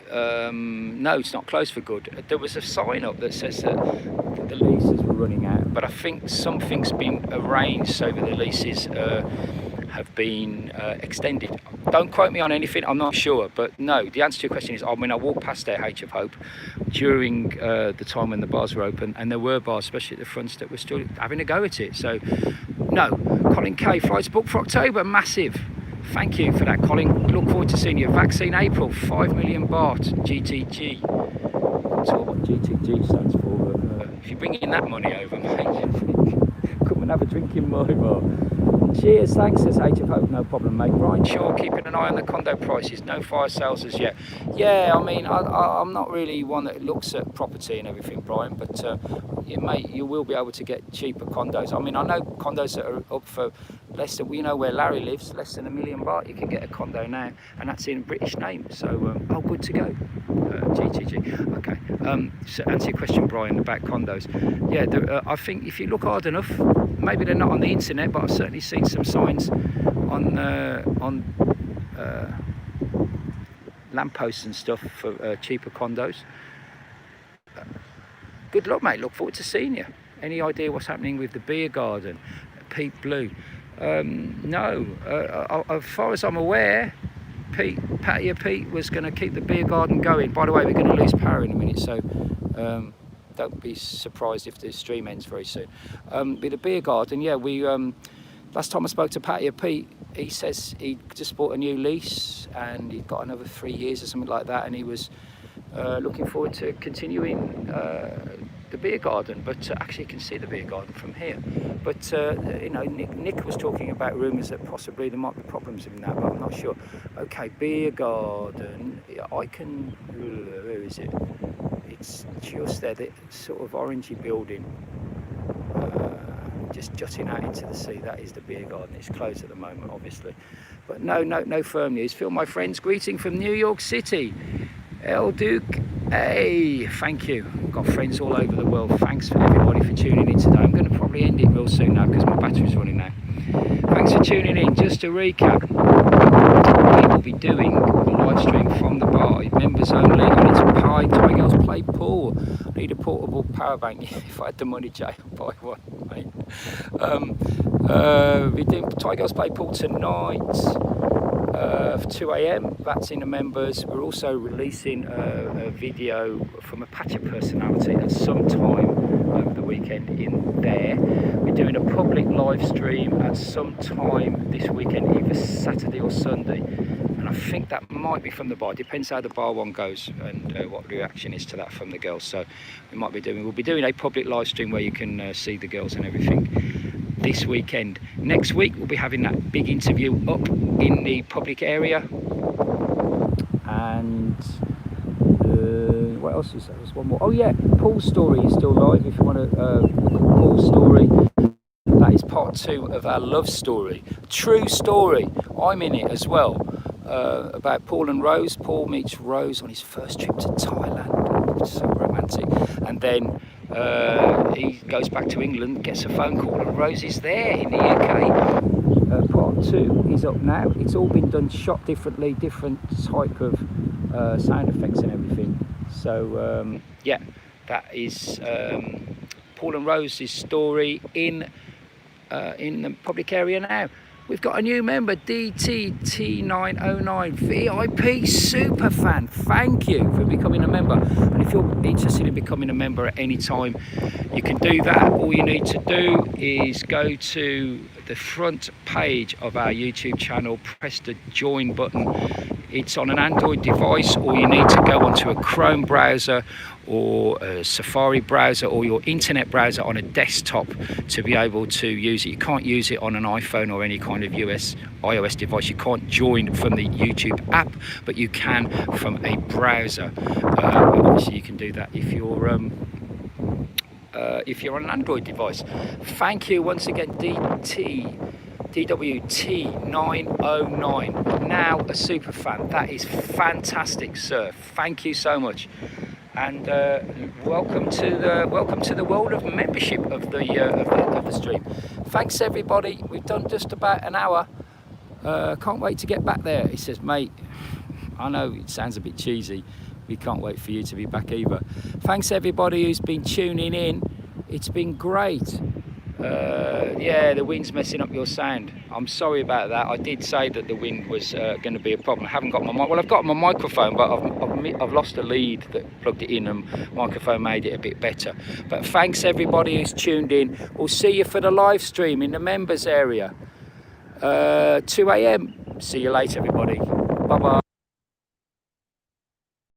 no, it's not closed for good. There was a sign up that says that the leases were running out, but I think something's been arranged so that the leases have been extended. Don't quote me on anything, I'm not sure, but no, the answer to your question is, I mean, I walked past there, Age of Hope, during the time when the bars were open, and there were bars, especially at the fronts, that were still having a go at it. So no. Colin K, flights booked for October, massive. Thank you for that, Colin. Look forward to seeing you. Vaccine April, 5 million baht, GTG. I'm not sure what GTG stands for, but if you bring in that money over, mate, come and have a drink in my bar. Cheers, thanks, says Age of Hope. No problem, mate. Brian Shaw, keeping an eye on the condo prices. No fire sales as yet. Yeah, I mean, I'm not really one that looks at property and everything, Brian, but you will be able to get cheaper condos. I mean, I know condos that are up for less than, you know where Larry lives, less than £1 million baht. You can get a condo now, and that's in a British name. So, oh, good to go. GTG. Okay. So answer your question, Brian, about condos. Yeah, I think if you look hard enough, maybe they're not on the internet, but I've certainly seen some signs on lampposts and stuff for cheaper condos. Good luck, mate. Look forward to seeing you. Any idea what's happening with the beer garden? Pete Blue. No. As far as I'm aware, Pattaya Pete was going to keep the beer garden going. By the way, we're going to lose power in a minute, so don't be surprised if the stream ends very soon. With the beer garden, yeah, we last time I spoke to Pete, he says he just bought a new lease and he'd got another 3 years or something like that, and he was looking forward to continuing the beer garden, but actually you can see the beer garden from here. But you know, Nick was talking about rumours that possibly there might be problems in that, but I'm not sure. Okay, beer garden, I can, where is it? It's just there, the sort of orangey building, just jutting out into the sea. That is the beer garden. It's closed at the moment, obviously. But no firm news. Phil, my friends, greeting from New York City. El Duke, hey, thank you. Got friends all over the world. Thanks for everybody for tuning in today. I'm going to probably end it real soon now because my battery's running out. Thanks for tuning in. Just to recap, we will be doing the live stream from the bar, members only, and it's Thai Girls Play Pool. I need a portable power bank. If I had the money, Jay, I'd buy one, mate. We're doing Thai Girls Play Pool tonight. 2 AM, that's in the members. We're also releasing a video from a patio personality at some time over the weekend in there. We're doing a public live stream at some time this weekend, either Saturday or Sunday, and I think that might be from the bar. Depends how the bar one goes and what the reaction is to that from the girls. So we'll be doing a public live stream where you can see the girls and everything this weekend. Next week we'll be having that big interview up in the public area, and what else is there? There's one more. Oh yeah, Paul's story is still live if you want to look at Paul's story. That is part 2 of our love story, true story. I'm in it as well, about Paul and Rose. Paul meets Rose on his first trip to Thailand. So romantic. And then he goes back to England, gets a phone call, and Rose is there in the UK. Part 2 is up now. It's all been done, shot differently, different type of sound effects and everything. So yeah, that is Paul and Rose's story in the public area now. We've got a new member, DTT909 VIP super fan. Thank you for becoming a member. And if you're interested in becoming a member at any time, you can do that. All you need to do is go to the front page of our YouTube channel, press the join button. It's on an Android device, or you need to go onto a Chrome browser or a Safari browser or your internet browser on a desktop to be able to use it. You can't use it on an iPhone or any kind of iOS device. You can't join from the YouTube app, but you can from a browser. Obviously you can do that if you're on an Android device. Thank you once again, DWT909, now a super fan. That is fantastic, sir. Thank you so much, and welcome to the world of membership of the stream. Thanks everybody. We've done just about an hour. Can't wait to get back there. He says, mate, I know it sounds a bit cheesy. We can't wait for you to be back either. Thanks everybody who's been tuning in. It's been great. Yeah, the wind's messing up your sound. I'm sorry about that. I did say that the wind was going to be a problem. I haven't got my I've got my microphone, but I've lost a lead that plugged it in, and microphone made it a bit better. But thanks everybody who's tuned in. We'll see you for the live stream in the members area, 2 AM. See you later, everybody. Bye bye.